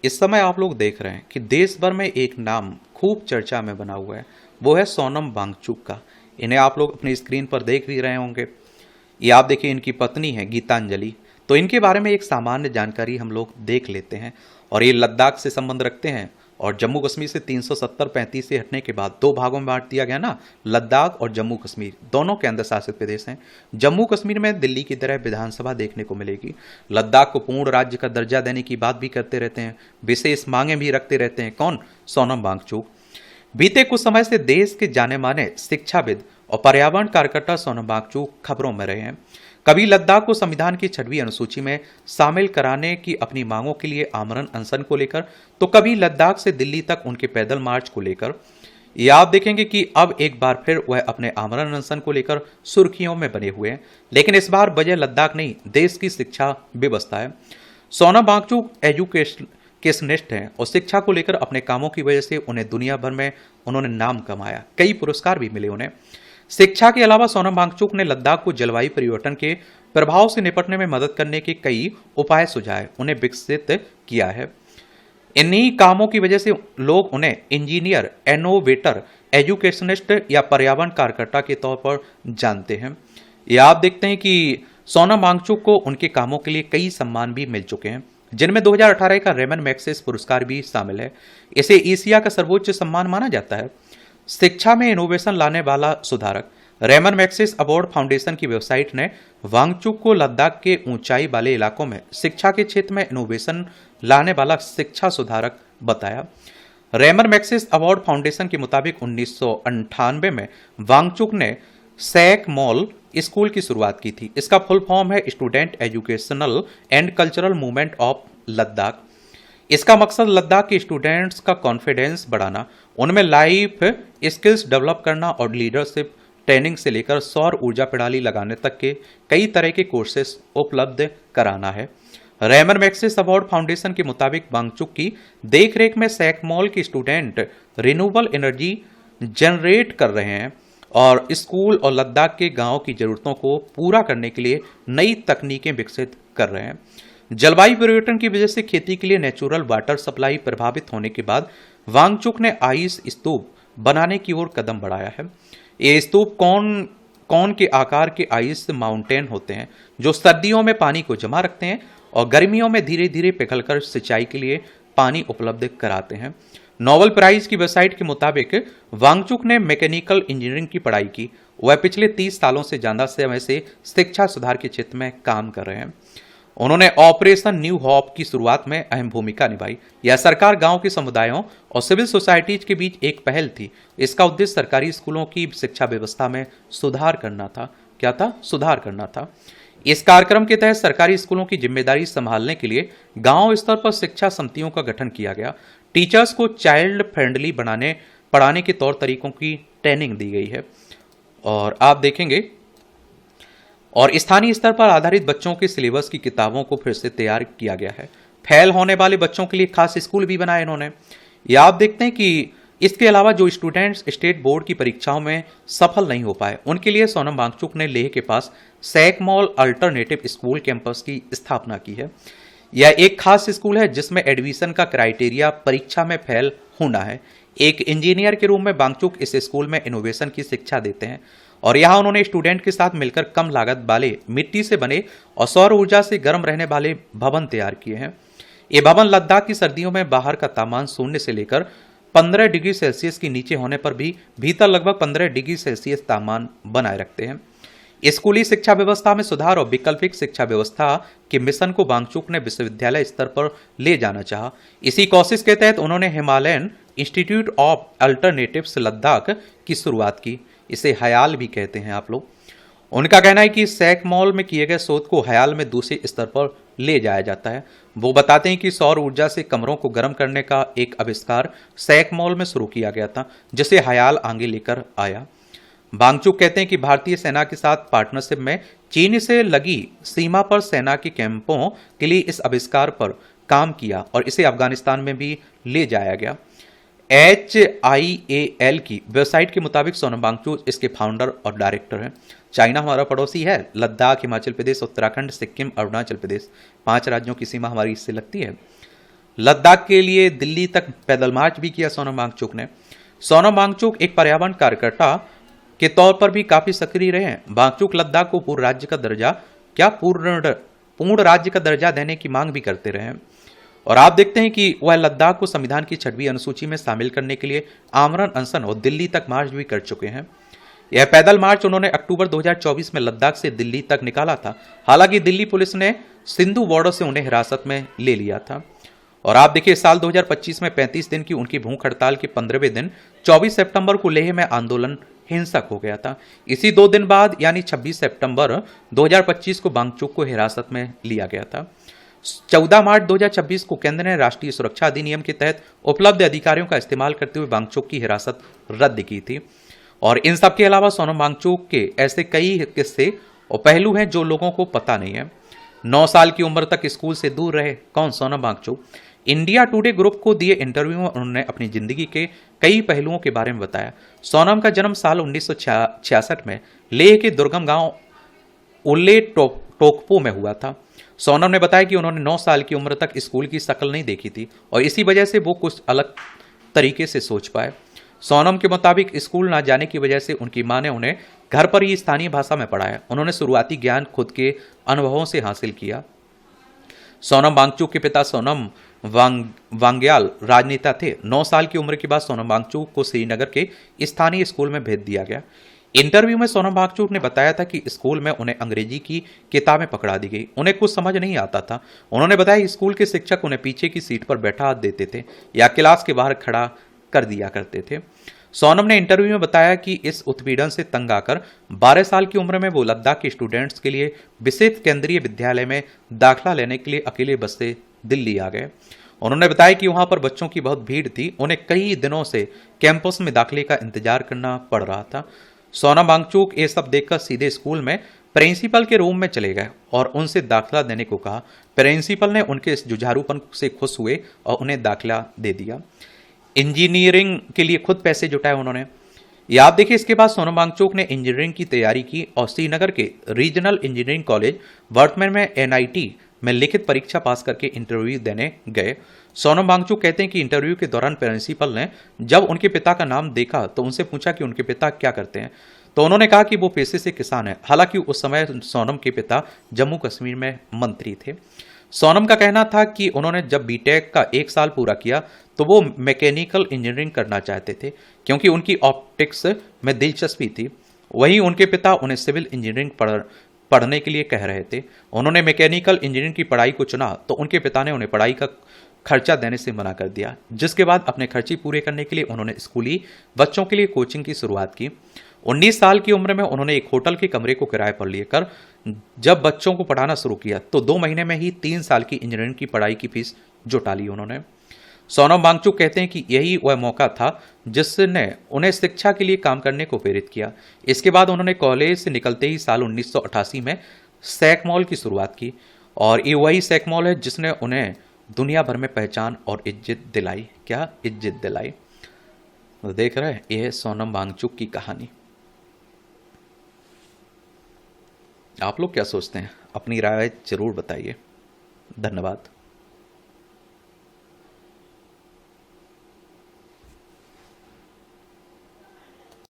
इस समय आप लोग देख रहे हैं कि देश भर में एक नाम खूब चर्चा में बना हुआ है। वो है सोनम वांगचुक का। इन्हें आप लोग अपनी स्क्रीन पर देख भी रहे होंगे। ये आप देखिए, इनकी पत्नी है गीतांजलि। तो इनके बारे में एक सामान्य जानकारी हम लोग देख लेते हैं। और ये लद्दाख से संबंध रखते हैं और जम्मू कश्मीर से 370-35 से हटने के बाद दो भागों में बांट दिया गया ना। लद्दाख और जम्मू कश्मीर दोनों केंद्र शासित प्रदेश हैं। जम्मू कश्मीर में दिल्ली की तरह विधानसभा देखने को मिलेगी। लद्दाख को पूर्ण राज्य का दर्जा देने की बात भी करते रहते हैं, विशेष मांगे भी रखते रहते हैं। कौन? सोनम वांगचुक। बीते कुछ समय से देश के जाने माने शिक्षाविद और पर्यावरण कार्यकर्ता सोनम वांगचुक खबरों में रहे हैं। कभी लद्दाख को संविधान की 6वीं अनुसूची में शामिल कराने की अपनी मांगों के लिए आमरण अनशन को लेकर, तो कभी लद्दाख से दिल्ली तक उनके पैदल मार्च को लेकर। ये आप देखेंगे कि अब एक बार फिर वह अपने आमरण अनशन को लेकर सुर्खियों में बने हुए हैं। लेकिन इस बार वजह लद्दाख नहीं, देश की शिक्षा व्यवस्था है। सोनम वांगचुक एजुकेशनिस्ट हैं और शिक्षा को लेकर अपने कामों की वजह से उन्हें दुनिया भर में उन्होंने नाम कमाया, कई पुरस्कार भी मिले उन्हें। शिक्षा के अलावा सोनम वांगचुक ने लद्दाख को जलवायु परिवर्तन के प्रभाव से निपटने में मदद करने के कई उपाय सुझाए, उन्हें विकसित किया है। इन्हीं कामों की वजह से लोग उन्हें इंजीनियर, इनोवेटर, एजुकेशनिस्ट या पर्यावरण कार्यकर्ता के तौर पर जानते हैं। ये आप देखते हैं कि सोनम वांगचुक को उनके कामों के लिए कई सम्मान भी मिल चुके हैं, जिनमें 2018 का रेमन मैग्सेसे पुरस्कार भी शामिल है। इसे एशिया का सर्वोच्च सम्मान माना जाता है। शिक्षा में इनोवेशन लाने वाला सुधारक। रेमन मैग्सेसे अवार्ड फाउंडेशन की वेबसाइट ने वांगचुक को लद्दाख के ऊंचाई वाले इलाकों में शिक्षा के क्षेत्र में इनोवेशन लाने वाला शिक्षा सुधारक बताया। रेमन मैग्सेसे अवार्ड फाउंडेशन के मुताबिक 1998 में वांगचुक ने सैक मॉल स्कूल की शुरुआत की थी। इसका फुल फॉर्म है student educational and cultural movement of Ladakh. इसका मकसद लद्दाख के स्टूडेंट्स का कॉन्फिडेंस बढ़ाना, उनमें लाइफ स्किल्स डेवलप करना और लीडरशिप ट्रेनिंग से लेकर सौर ऊर्जा प्रणाली लगाने तक के कई तरह के कोर्सेस उपलब्ध कराना है। रेमन मैग्सेसे अवार्ड फाउंडेशन के मुताबिक वांगचुक की देखरेख में सैक मॉल के स्टूडेंट रिन्यूएबल एनर्जी जनरेट कर रहे हैं और स्कूल और लद्दाख के गांवों की जरूरतों को पूरा करने के लिए नई तकनीकें विकसित कर रहे हैं। जलवायु परिवर्तन की वजह से खेती के लिए नेचुरल वाटर सप्लाई प्रभावित होने के बाद वांगचुक ने आइस स्तूप बनाने की ओर कदम बढ़ाया है। ये स्तूप कौन के आकार के आइस माउंटेन होते हैं, जो सर्दियों में पानी को जमा रखते हैं और गर्मियों में धीरे धीरे पिघलकर सिंचाई के लिए पानी उपलब्ध कराते हैं। नोबेल प्राइज की वेबसाइट के मुताबिक वांगचुक ने मैकेनिकल इंजीनियरिंग की पढ़ाई की। वह पिछले 30 सालों से ज्यादा समय से शिक्षा सुधार के क्षेत्र में काम कर रहे हैं। उन्होंने ऑपरेशन न्यू होप की शुरुआत में अहम भूमिका निभाई। यह सरकार, गांव के समुदायों और सिविल सोसाइटीज के बीच एक पहल थी। इसका उद्देश्य सरकारी स्कूलों की शिक्षा व्यवस्था में सुधार करना था। क्या था? सुधार करना था। इस कार्यक्रम के तहत सरकारी स्कूलों की जिम्मेदारी संभालने के लिए गांव स्तर पर शिक्षा समितियों का गठन किया गया। टीचर्स को चाइल्ड फ्रेंडली पढ़ाने के तौर तरीकों की ट्रेनिंग दी गई है। और आप देखेंगे, और स्थानीय स्तर पर आधारित बच्चों के सिलेबस की किताबों को फिर से तैयार किया गया है। फेल होने वाले बच्चों के लिए खास स्कूल भी बनाए इन्होंने। ये आप देखते हैं कि इसके अलावा जो स्टूडेंट्स स्टेट बोर्ड की परीक्षाओं में सफल नहीं हो पाए, उनके लिए सोनम वांगचुक ने लेह के पास SECMOL alternative school campus की स्थापना की है। यह एक खास स्कूल है जिसमें एडमिशन का क्राइटेरिया परीक्षा में फेल होना है। एक इंजीनियर के रूप में वांगचुक इस स्कूल में इनोवेशन की शिक्षा देते हैं और यहाँ उन्होंने स्टूडेंट के साथ मिलकर कम लागत वाले मिट्टी से बने और सौर ऊर्जा से गर्म रहने वाले भवन तैयार किए हैं। ये भवन लद्दाख की सर्दियों में बाहर का तापमान 0 से लेकर 15 डिग्री सेल्सियस के नीचे होने पर भी भीतर लगभग 15 डिग्री सेल्सियस तापमान बनाए रखते हैं। स्कूली शिक्षा व्यवस्था में सुधार और वैकल्पिक शिक्षा व्यवस्था के मिशन को वांगचुक ने विश्वविद्यालय स्तर पर ले जाना चाहा। इसी कोशिश के तहत उन्होंने Himalayan institute of alternatives Ladakh की शुरुआत की। इसे हयाल भी कहते हैं आप लोग। उनका कहना है कि सैक मॉल में किए गए शोध को हयाल में दूसरे स्तर पर ले जाया जाता है। वो बताते हैं कि सौर ऊर्जा से कमरों को गर्म करने का एक आविष्कार सैक मॉल में शुरू किया गया था, जिसे हयाल आगे लेकर आया। वांगचुक कहते हैं कि भारतीय सेना के साथ पार्टनरशिप में चीन से लगी सीमा पर सेना के कैंपों के लिए इस आविष्कार पर काम किया और इसे अफगानिस्तान में भी ले जाया गया। HIAL की वेबसाइट के मुताबिक सोनम वांगचुक इसके फाउंडर और डायरेक्टर हैं। चाइना हमारा पड़ोसी है। लद्दाख, हिमाचल प्रदेश, उत्तराखंड, सिक्किम, अरुणाचल प्रदेश, 5 राज्यों की सीमा हमारी इससे लगती है। लद्दाख के लिए दिल्ली तक पैदल मार्च भी किया सोनम वांगचुक ने। सोनम वांगचुक एक पर्यावरण कार्यकर्ता के तौर पर भी काफी सक्रिय रहे हैं। वांगचुक लद्दाख को पूर्ण राज्य का दर्जा पूर्ण राज्य का दर्जा देने की मांग भी करते रहे हैं। और आप देखते हैं कि वह लद्दाख को संविधान की 6वीं अनुसूची में शामिल करने के लिए आमरण अनशन और दिल्ली तक मार्च भी कर चुके हैं। यह पैदल मार्च उन्होंने अक्टूबर 2024 में लद्दाख से दिल्ली तक निकाला था। हालांकि दिल्ली पुलिस ने सिंधु बॉर्डर से उन्हें हिरासत में ले लिया था। और आप देखिए, साल 2025 में 35 दिन की उनकी भूख हड़ताल के 15वें दिन 24 सितंबर को लेह में आंदोलन हिंसक हो गया था। इसी 2 दिन बाद यानी 26 सितंबर 2025 को वांगचुक को हिरासत में लिया गया था। 14 मार्च 2026 को केंद्र ने राष्ट्रीय सुरक्षा अधिनियम के तहत उपलब्ध अधिकारियों का इस्तेमाल करते हुए वांगचुक की हिरासत रद्द की थी। और इन सब के अलावा सोनम वांगचुक के ऐसे कई किस्से और पहलू हैं जो लोगों को पता नहीं है। 9 साल की उम्र तक स्कूल से दूर रहे कौन? Sonam Wangchuk. India Today group को दिए इंटरव्यू में उन्होंने अपनी जिंदगी के कई पहलुओं के बारे में बताया। सोनम का जन्म साल 1966 में लेह के दुर्गम गांव उल्ले टोकपो में हुआ था। सोनम ने बताया कि उन्होंने 9 साल की उम्र तक स्कूल की शक्ल नहीं देखी थी और इसी वजह से वो कुछ अलग तरीके से सोच पाए। सोनम के मुताबिक स्कूल ना जाने की वजह से उनकी मां ने उन्हें घर पर ही स्थानीय भाषा में पढ़ाया। उन्होंने शुरुआती ज्ञान खुद के अनुभवों से हासिल किया। सोनम वांगचुक के पिता सोनम वांग्याल राजनेता थे। 9 साल की उम्र के बाद सोनम वांगचुक को श्रीनगर के स्थानीय स्कूल में भेज दिया गया। इंटरव्यू में सोनम वांगचुक ने बताया था कि स्कूल में उन्हें अंग्रेजी की किताबें पकड़ा दी गई। उन्हें कुछ समझ नहीं आता था। उन्होंने बताया स्कूल के शिक्षक उन्हें पीछे की सीट पर बैठा देते थे या क्लास के बाहर खड़ा कर दिया करते थे। सोनम ने इंटरव्यू में बताया कि इस उत्पीड़न से तंग आकर 12 साल की उम्र में वो लद्दाख के स्टूडेंट्स के लिए विशेष केंद्रीय विद्यालय में दाखिला लेने के लिए अकेले बस से दिल्ली आ गए। उन्होंने बताया कि वहां पर बच्चों की बहुत भीड़ थी। उन्हें कई दिनों से कैंपस में दाखिले का इंतजार करना पड़ रहा था। सोनम वांगचुक ये सब देखकर सीधे स्कूल में प्रिंसिपल के रूम में चले गए और उनसे दाखिला देने को कहा। प्रिंसिपल ने उनके इस जुझारूपन से खुश हुए और उन्हें दाखिला दे दिया। इंजीनियरिंग के लिए खुद पैसे जुटाए उन्होंने। ये आप देखिए, इसके बाद सोनम वांगचुक ने इंजीनियरिंग की तैयारी की और श्रीनगर के रीजनल इंजीनियरिंग कॉलेज वर्तमान में NIT में लिखित परीक्षा पास करके इंटरव्यू देने गए। सोनम वांगचुक कहते हैं कि इंटरव्यू के दौरान प्रिंसिपल ने जब उनके पिता का नाम देखा तो उनसे पूछा कि उनके पिता क्या करते हैं, तो उन्होंने कहा कि वो पेशे से किसान है। हालांकि उस समय सोनम के पिता जम्मू कश्मीर में मंत्री थे। सोनम का कहना था कि उन्होंने जब बीटेक का 1 साल पूरा किया तो वो मैकेनिकल इंजीनियरिंग करना चाहते थे क्योंकि उनकी ऑप्टिक्स में दिलचस्पी थी। वहीं उनके पिता उन्हें सिविल इंजीनियरिंग पढ़ने के लिए कह रहे थे। उन्होंने मैकेनिकल इंजीनियरिंग की पढ़ाई को चुना तो उनके पिता ने उन्हें पढ़ाई का खर्चा देने से मना कर दिया, जिसके बाद अपने खर्चे पूरे करने के लिए उन्होंने स्कूली बच्चों के लिए कोचिंग की शुरुआत की। 19 साल की उम्र में उन्होंने एक होटल के कमरे को किराए पर लेकर जब बच्चों को पढ़ाना शुरू किया तो 2 महीने में ही 3 साल की इंजीनियरिंग की पढ़ाई की फीस जुटा ली उन्होंने। सोनम वांगचुक कहते हैं कि यही वह मौका था जिसने उन्हें शिक्षा के लिए काम करने को प्रेरित किया। इसके बाद उन्होंने कॉलेज से निकलते ही साल 1988 में सैक मॉल की शुरुआत की और ये वही सैक मॉल है जिसने उन्हें दुनिया भर में पहचान और इज्जत दिलाई। क्या इज्जत दिलाई? तो देख रहे हैं, यह है सोनम वांगचुक की कहानी। आप लोग क्या सोचते हैं? अपनी राय जरूर बताइए। धन्यवाद।